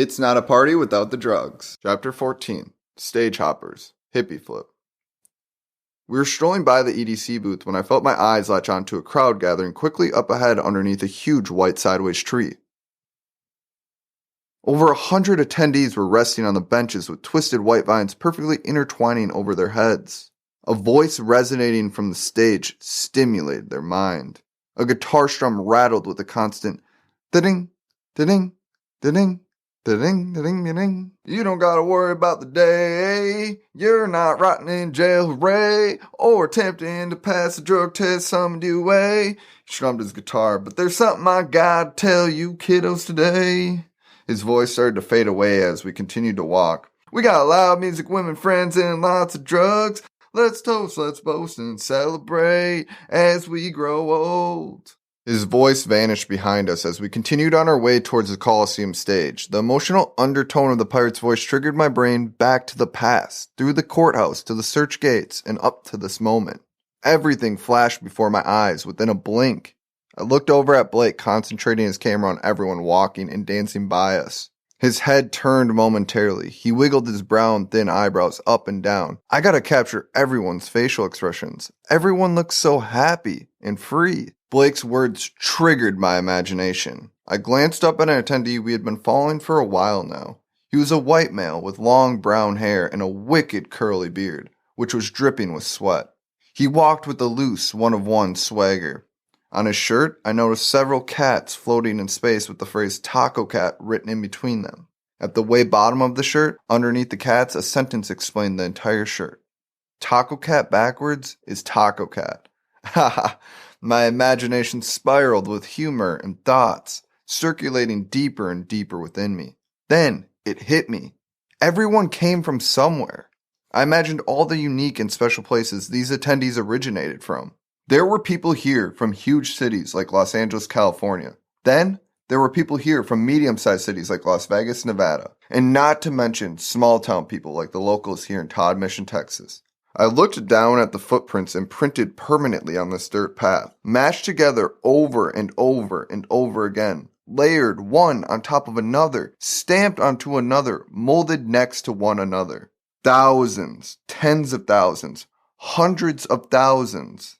It's not a party without the drugs. Chapter 14. Stage Hoppers. Hippie Flip. We were strolling by the EDC booth when I felt my eyes latch onto a crowd gathering quickly up ahead underneath a huge white sideways tree. Over 100 attendees were resting on the benches with twisted white vines perfectly intertwining over their heads. A voice resonating from the stage stimulated their mind. A guitar strum rattled with a constant da-ding, da-ding, da-ding, da-ding, da-ding, da-ding. You don't gotta worry about the day. You're not rotting in jail, hooray, or attempting to pass a drug test some new way. He strummed his guitar, but there's something I gotta tell you kiddos today. His voice started to fade away as we continued to walk. We got loud music, women, friends, and lots of drugs. Let's toast, let's boast, and celebrate as we grow old. His voice vanished behind us as we continued on our way towards the Coliseum stage. The emotional undertone of the pirate's voice triggered my brain back to the past, through the courthouse, to the search gates, and up to this moment. Everything flashed before my eyes within a blink. I looked over at Blake, concentrating his camera on everyone walking and dancing by us. His head turned momentarily. He wiggled his brown, thin eyebrows up and down. I gotta capture everyone's facial expressions. Everyone looks so happy and free. Blake's words triggered my imagination. I glanced up at an attendee we had been following for a while now. He was a white male with long brown hair and a wicked curly beard, which was dripping with sweat. He walked with a loose, one-of-one swagger. On his shirt, I noticed several cats floating in space with the phrase Taco Cat written in between them. At the way bottom of the shirt, underneath the cats, a sentence explained the entire shirt. Taco Cat backwards is Taco Cat. Haha, my imagination spiraled with humor and thoughts, circulating deeper and deeper within me. Then it hit me. Everyone came from somewhere. I imagined all the unique and special places these attendees originated from. There were people here from huge cities like Los Angeles, California. Then, there were people here from medium-sized cities like Las Vegas, Nevada. And not to mention small-town people like the locals here in Todd Mission, Texas. I looked down at the footprints imprinted permanently on this dirt path, matched together over and over and over again, layered one on top of another, stamped onto another, molded next to one another. Thousands, tens of thousands, hundreds of thousands.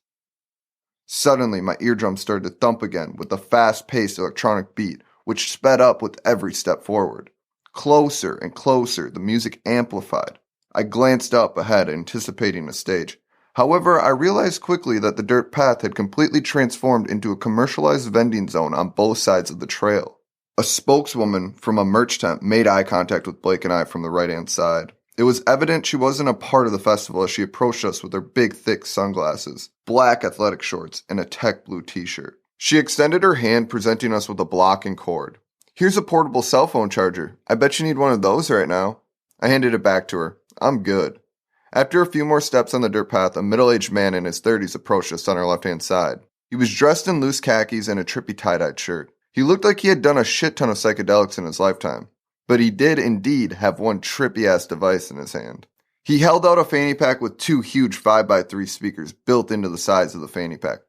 Suddenly, my eardrums started to thump again with a fast-paced electronic beat, which sped up with every step forward. Closer and closer, the music amplified. I glanced up ahead, anticipating a stage. However, I realized quickly that the dirt path had completely transformed into a commercialized vending zone on both sides of the trail. A spokeswoman from a merch tent made eye contact with Blake and I from the right-hand side. It was evident she wasn't a part of the festival as she approached us with her big, thick sunglasses, black athletic shorts, and a tech blue t-shirt. She extended her hand, presenting us with a block and cord. Here's a portable cell phone charger. I bet you need one of those right now. I handed it back to her. I'm good. After a few more steps on the dirt path, a middle-aged man in his 30s approached us on our left-hand side. He was dressed in loose khakis and a trippy tie-dyed shirt. He looked like he had done a shit ton of psychedelics in his lifetime. But he did indeed have one trippy-ass device in his hand. He held out a fanny pack with two huge 5x3 speakers built into the sides of the fanny pack.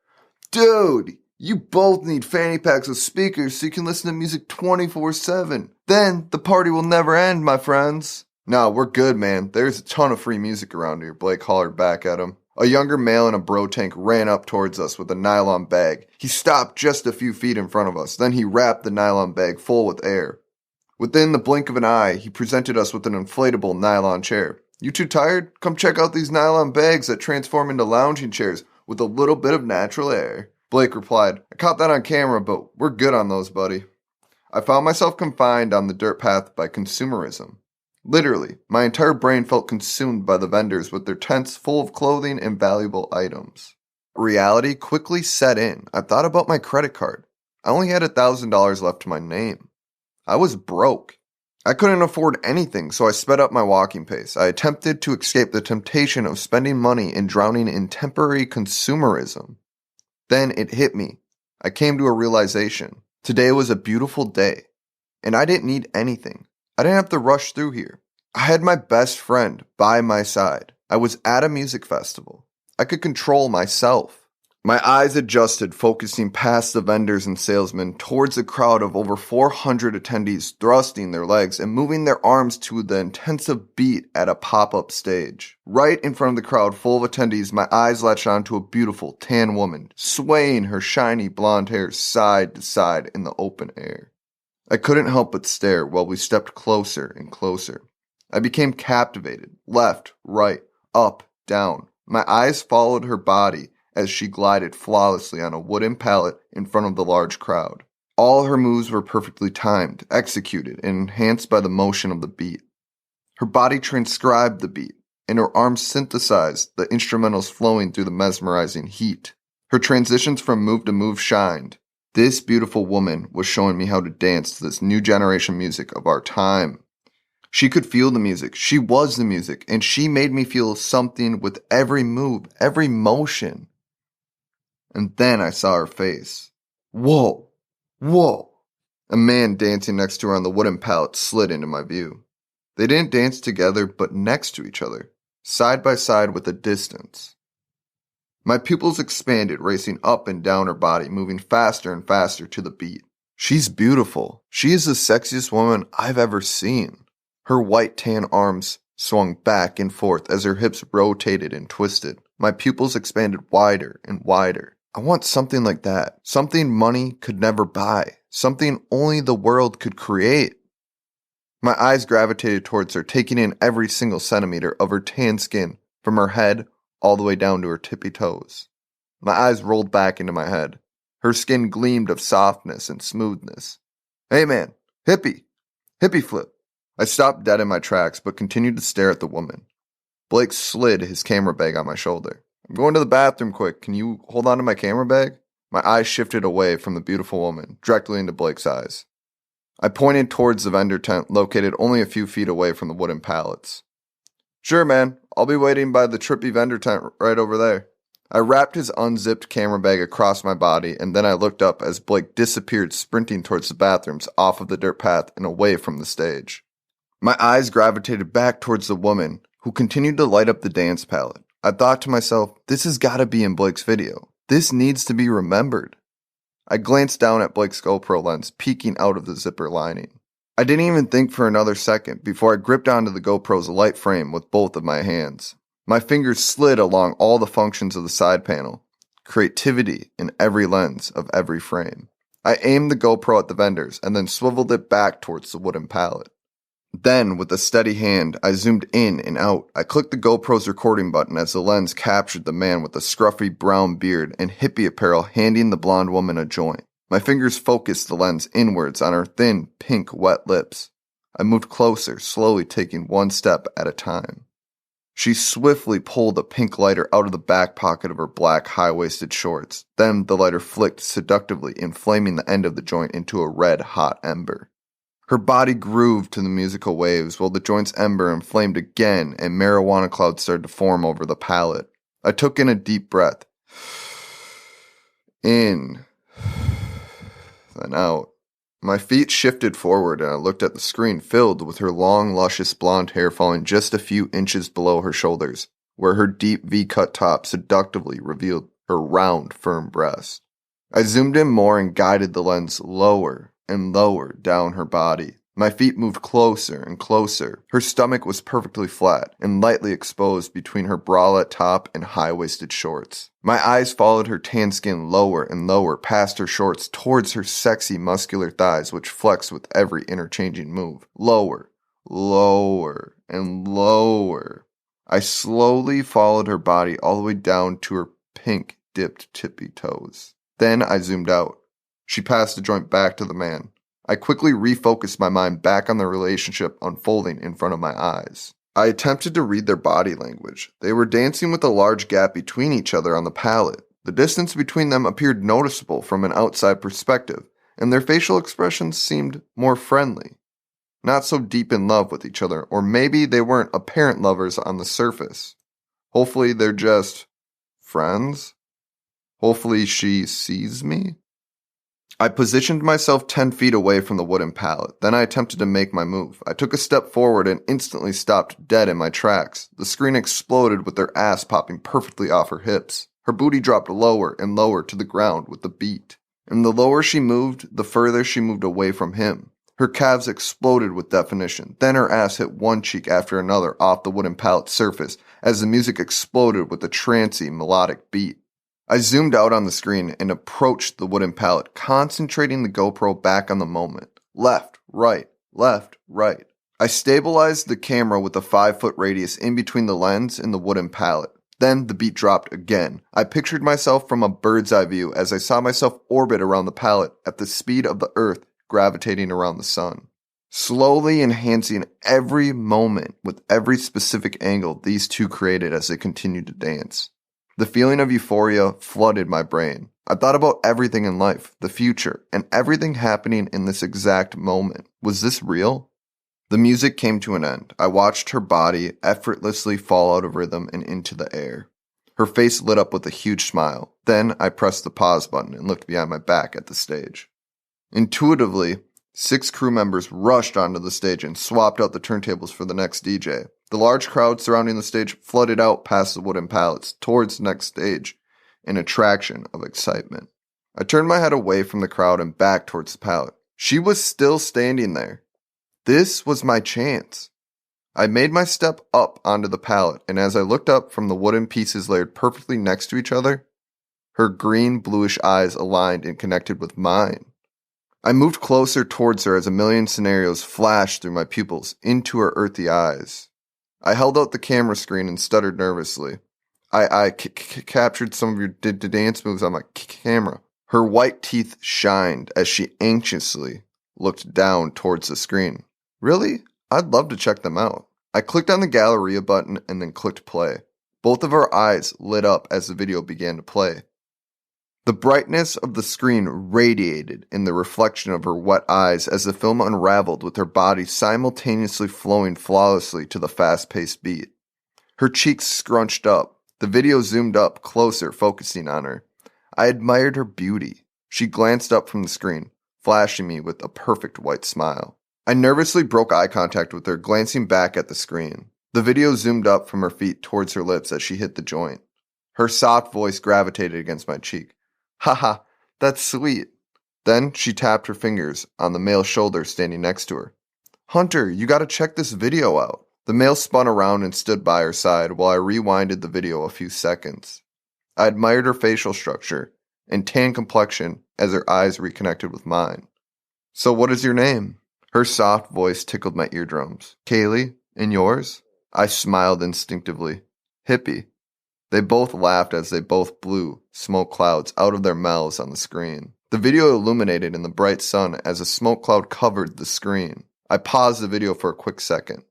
Dude, you both need fanny packs with speakers so you can listen to music 24/7. Then the party will never end, my friends. No, we're good, man. There's a ton of free music around here, Blake hollered back at him. A younger male in a bro tank ran up towards us with a nylon bag. He stopped just a few feet in front of us. Then he wrapped the nylon bag full with air. Within the blink of an eye, he presented us with an inflatable nylon chair. You too tired? Come check out these nylon bags that transform into lounging chairs with a little bit of natural air. Blake replied, I caught that on camera, but we're good on those, buddy. I found myself confined on the dirt path by consumerism. Literally, my entire brain felt consumed by the vendors with their tents full of clothing and valuable items. Reality quickly set in. I thought about my credit card. I only had $1,000 left to my name. I was broke. I couldn't afford anything, so I sped up my walking pace. I attempted to escape the temptation of spending money and drowning in temporary consumerism. Then it hit me. I came to a realization. Today was a beautiful day, and I didn't need anything. I didn't have to rush through here. I had my best friend by my side. I was at a music festival. I could control myself. My eyes adjusted, focusing past the vendors and salesmen towards a crowd of over 400 attendees thrusting their legs and moving their arms to the intensive beat at a pop-up stage. Right in front of the crowd full of attendees, my eyes latched onto a beautiful tan woman, swaying her shiny blonde hair side to side in the open air. I couldn't help but stare while we stepped closer and closer. I became captivated, left, right, up, down. My eyes followed her body as she glided flawlessly on a wooden pallet in front of the large crowd. All her moves were perfectly timed, executed, and enhanced by the motion of the beat. Her body transcribed the beat, and her arms synthesized the instrumentals flowing through the mesmerizing heat. Her transitions from move to move shined. This beautiful woman was showing me how to dance to this new generation music of our time. She could feel the music, she was the music, and she made me feel something with every move, every motion. And then I saw her face. Whoa! Whoa! A man dancing next to her on the wooden pallet slid into my view. They didn't dance together, but next to each other, side by side with a distance. My pupils expanded, racing up and down her body, moving faster and faster to the beat. She's beautiful. She is the sexiest woman I've ever seen. Her white tan arms swung back and forth as her hips rotated and twisted. My pupils expanded wider and wider. I want something like that. Something money could never buy. Something only the world could create. My eyes gravitated towards her, taking in every single centimeter of her tan skin, from her head all the way down to her tippy toes. My eyes rolled back into my head. Her skin gleamed of softness and smoothness. Hey man, hippie flip. I stopped dead in my tracks, but continued to stare at the woman. Blake slid his camera bag on my shoulder. I'm going to the bathroom quick. Can you hold on to my camera bag? My eyes shifted away from the beautiful woman, directly into Blake's eyes. I pointed towards the vendor tent located only a few feet away from the wooden pallets. Sure, man. I'll be waiting by the trippy vendor tent right over there. I wrapped his unzipped camera bag across my body, and then I looked up as Blake disappeared, sprinting towards the bathrooms off of the dirt path and away from the stage. My eyes gravitated back towards the woman, who continued to light up the dance palette. I thought to myself, this has got to be in Blake's video. This needs to be remembered. I glanced down at Blake's GoPro lens, peeking out of the zipper lining. I didn't even think for another second before I gripped onto the GoPro's light frame with both of my hands. My fingers slid along all the functions of the side panel. Creativity in every lens of every frame. I aimed the GoPro at the vendors and then swiveled it back towards the wooden pallet. Then, with a steady hand, I zoomed in and out. I clicked the GoPro's recording button as the lens captured the man with the scruffy brown beard and hippie apparel handing the blonde woman a joint. My fingers focused the lens inwards on her thin, pink, wet lips. I moved closer, slowly taking one step at a time. She swiftly pulled a pink lighter out of the back pocket of her black, high-waisted shorts. Then the lighter flicked seductively, inflaming the end of the joint into a red, hot ember. Her body grooved to the musical waves while the joint's ember inflamed again and marijuana clouds started to form over the pallet. I took in a deep breath. In. Then out. My feet shifted forward and I looked at the screen filled with her long, luscious blonde hair falling just a few inches below her shoulders, where her deep V-cut top seductively revealed her round, firm breast. I zoomed in more and guided the lens lower and lower down her body. My feet moved closer and closer. Her stomach was perfectly flat and lightly exposed between her bralette top and high-waisted shorts. My eyes followed her tan skin lower and lower past her shorts towards her sexy muscular thighs which flexed with every interchanging move. Lower, lower, and lower. I slowly followed her body all the way down to her pink dipped tippy toes. Then I zoomed out. She passed the joint back to the man. I quickly refocused my mind back on the relationship unfolding in front of my eyes. I attempted to read their body language. They were dancing with a large gap between each other on the pallet. The distance between them appeared noticeable from an outside perspective, and their facial expressions seemed more friendly. Not so deep in love with each other, or maybe they weren't apparent lovers on the surface. Hopefully they're just friends. Hopefully she sees me. I positioned myself 10 feet away from the wooden pallet. Then I attempted to make my move. I took a step forward and instantly stopped dead in my tracks. The screen exploded with their ass popping perfectly off her hips. Her booty dropped lower and lower to the ground with the beat. And the lower she moved, the further she moved away from him. Her calves exploded with definition. Then her ass hit one cheek after another off the wooden pallet's surface as the music exploded with a trancy, melodic beat. I zoomed out on the screen and approached the wooden pallet, concentrating the GoPro back on the moment. Left, right, left, right. I stabilized the camera with a 5-foot radius in between the lens and the wooden pallet. Then the beat dropped again. I pictured myself from a bird's eye view as I saw myself orbit around the pallet at the speed of the Earth gravitating around the sun. Slowly enhancing every moment with every specific angle these two created as they continued to dance. The feeling of euphoria flooded my brain. I thought about everything in life, the future, and everything happening in this exact moment. Was this real? The music came to an end. I watched her body effortlessly fall out of rhythm and into the air. Her face lit up with a huge smile. Then I pressed the pause button and looked behind my back at the stage. Intuitively, 6 crew members rushed onto the stage and swapped out the turntables for the next DJ. The large crowd surrounding the stage flooded out past the wooden pallets towards the next stage, an attraction of excitement. I turned my head away from the crowd and back towards the pallet. She was still standing there. This was my chance. I made my step up onto the pallet, and as I looked up from the wooden pieces layered perfectly next to each other, her green-bluish eyes aligned and connected with mine. I moved closer towards her as a million scenarios flashed through my pupils into her earthy eyes. I held out the camera screen and stuttered nervously. I captured some of your dance moves on my camera. Her white teeth shined as she anxiously looked down towards the screen. Really? I'd love to check them out. I clicked on the Galleria button and then clicked play. Both of our eyes lit up as the video began to play. The brightness of the screen radiated in the reflection of her wet eyes as the film unraveled with her body simultaneously flowing flawlessly to the fast-paced beat. Her cheeks scrunched up. The video zoomed up closer, focusing on her. I admired her beauty. She glanced up from the screen, flashing me with a perfect white smile. I nervously broke eye contact with her, glancing back at the screen. The video zoomed up from her feet towards her lips as she hit the joint. Her soft voice gravitated against my cheek. Haha, that's sweet. Then she tapped her fingers on the male's shoulder standing next to her. Hunter, you gotta check this video out. The male spun around and stood by her side while I rewinded the video a few seconds. I admired her facial structure and tan complexion as her eyes reconnected with mine. So what is your name? Her soft voice tickled my eardrums. Kaylee, and yours? I smiled instinctively. Hippie. They both laughed as they both blew smoke clouds out of their mouths on the screen. The video illuminated in the bright sun as a smoke cloud covered the screen. I paused the video for a quick second.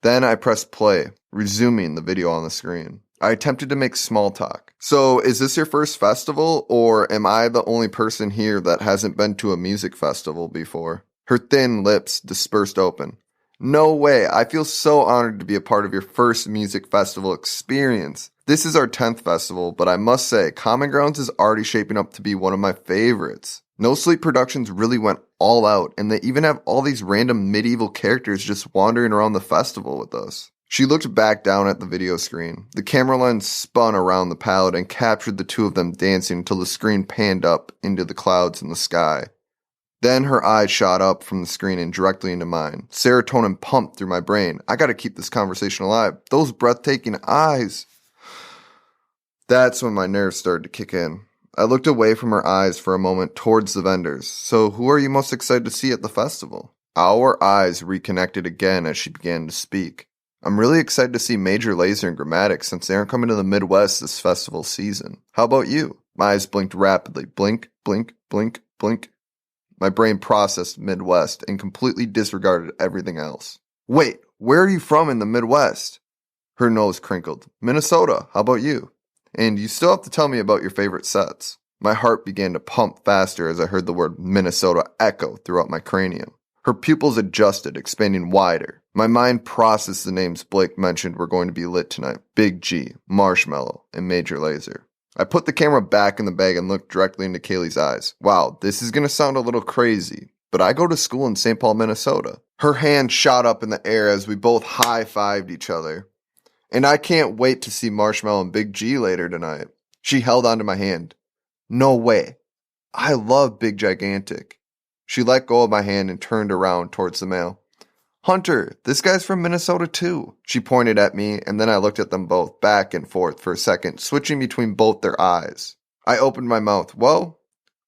Then I pressed play, resuming the video on the screen. I attempted to make small talk. So, is this your first festival, or am I the only person here that hasn't been to a music festival before? Her thin lips dispersed open. No way, I feel so honored to be a part of your first music festival experience. This is our 10th festival, but I must say, Common Grounds is already shaping up to be one of my favorites. No Sleep Productions really went all out, and they even have all these random medieval characters just wandering around the festival with us. She looked back down at the video screen. The camera lens spun around the palette and captured the two of them dancing until the screen panned up into the clouds in the sky. Then her eyes shot up from the screen and directly into mine. Serotonin pumped through my brain. I gotta keep this conversation alive. Those breathtaking eyes. That's when my nerves started to kick in. I looked away from her eyes for a moment towards the vendors. So who are you most excited to see at the festival? Our eyes reconnected again as she began to speak. I'm really excited to see Major Lazer and Grammatic since they aren't coming to the Midwest this festival season. How about you? My eyes blinked rapidly. Blink, blink, blink, blink. My brain processed Midwest and completely disregarded everything else. Wait, where are you from in the Midwest? Her nose crinkled. Minnesota, how about you? And you still have to tell me about your favorite sets. My heart began to pump faster as I heard the word Minnesota echo throughout my cranium. Her pupils adjusted, expanding wider. My mind processed the names Blake mentioned were going to be lit tonight. Big G, Marshmallow, and Major Lazer. I put the camera back in the bag and looked directly into Kaylee's eyes. Wow, this is going to sound a little crazy, but I go to school in St. Paul, Minnesota. Her hand shot up in the air as we both high-fived each other. And I can't wait to see Marshmallow and Big G later tonight. She held onto my hand. No way. I love Big Gigantic. She let go of my hand and turned around towards the male. Hunter, this guy's from Minnesota too. She pointed at me, and then I looked at them both, back and forth for a second, switching between both their eyes. I opened my mouth. Well,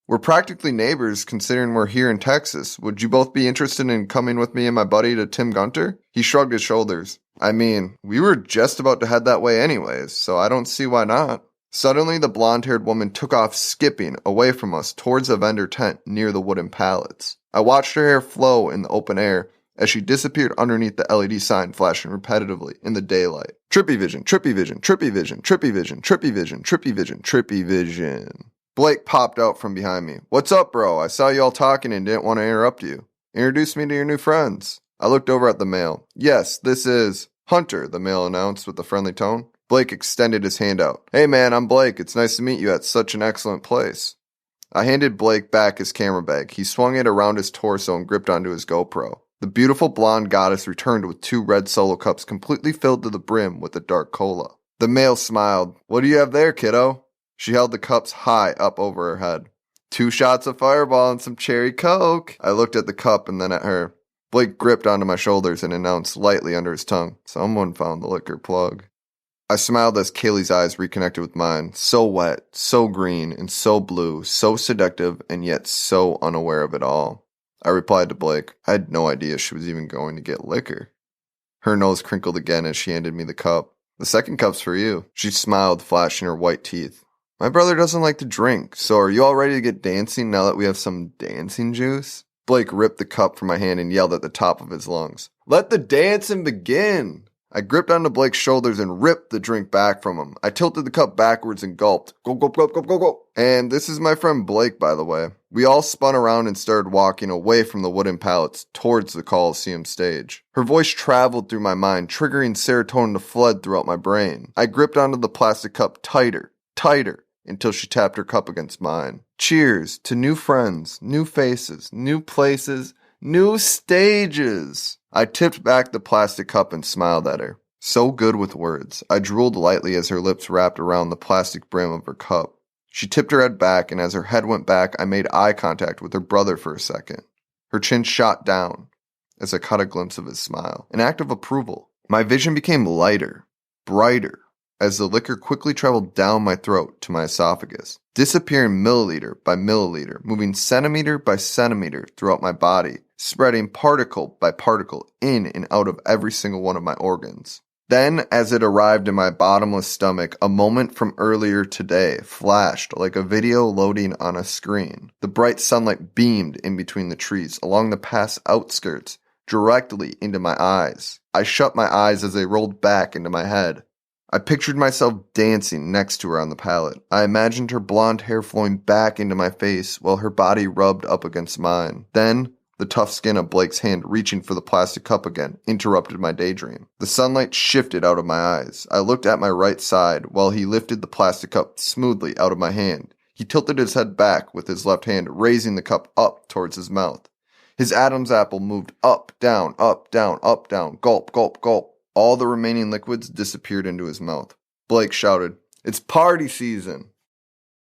we're practically neighbors considering we're here in Texas. Would you both be interested in coming with me and my buddy to Tim Gunter? He shrugged his shoulders. I mean, we were just about to head that way anyways, so I don't see why not. Suddenly, the blonde-haired woman took off skipping away from us towards a vendor tent near the wooden pallets. I watched her hair flow in the open air as she disappeared underneath the LED sign flashing repetitively in the daylight. Trippy vision, trippy vision, trippy vision, trippy vision, trippy vision, trippy vision, trippy vision. Blake popped out from behind me. What's up, bro? I saw you all talking and didn't want to interrupt you. Introduce me to your new friends. I looked over at the male. Yes, this is Hunter, the male announced with a friendly tone. Blake extended his hand out. Hey man, I'm Blake. It's nice to meet you at such an excellent place. I handed Blake back his camera bag. He swung it around his torso and gripped onto his GoPro. The beautiful blonde goddess returned with 2 red solo cups completely filled to the brim with a dark cola. The male smiled. What do you have there, kiddo? She held the cups high up over her head. 2 shots of Fireball and some cherry Coke. I looked at the cup and then at her. Blake gripped onto my shoulders and announced lightly under his tongue, someone found the liquor plug. I smiled as Kaylee's eyes reconnected with mine, so wet, so green, and so blue, so seductive, and yet so unaware of it all. I replied to Blake, I had no idea she was even going to get liquor. Her nose crinkled again as she handed me the cup. The second cup's for you. She smiled, flashing her white teeth. My brother doesn't like to drink, so are you all ready to get dancing now that we have some dancing juice? Blake ripped the cup from my hand and yelled at the top of his lungs. Let the dancing begin! I gripped onto Blake's shoulders and ripped the drink back from him. I tilted the cup backwards and gulped. Gulp, gulp, gulp, gulp, gulp, gulp. And this is my friend Blake, by the way. We all spun around and started walking away from the wooden pallets towards the Coliseum stage. Her voice traveled through my mind, triggering serotonin to flood throughout my brain. I gripped onto the plastic cup tighter, tighter, until she tapped her cup against mine. Cheers to new friends, new faces, new places, new stages. I tipped back the plastic cup and smiled at her. So good with words. I drooled lightly as her lips wrapped around the plastic brim of her cup. She tipped her head back, and as her head went back, I made eye contact with her brother for a second. Her chin shot down as I caught a glimpse of his smile, an act of approval. My vision became lighter, brighter, as the liquor quickly traveled down my throat to my esophagus, disappearing milliliter by milliliter, moving centimeter by centimeter throughout my body, spreading particle by particle in and out of every single one of my organs. Then, as it arrived in my bottomless stomach, a moment from earlier today flashed like a video loading on a screen. The bright sunlight beamed in between the trees, along the path's outskirts, directly into my eyes. I shut my eyes as they rolled back into my head. I pictured myself dancing next to her on the pallet. I imagined her blonde hair flowing back into my face while her body rubbed up against mine. Then, the tough skin of Blake's hand reaching for the plastic cup again interrupted my daydream. The sunlight shifted out of my eyes. I looked at my right side while he lifted the plastic cup smoothly out of my hand. He tilted his head back with his left hand, raising the cup up towards his mouth. His Adam's apple moved up, down, up, down, up, down, gulp, gulp, gulp. All the remaining liquids disappeared into his mouth. Blake shouted, "It's party season!"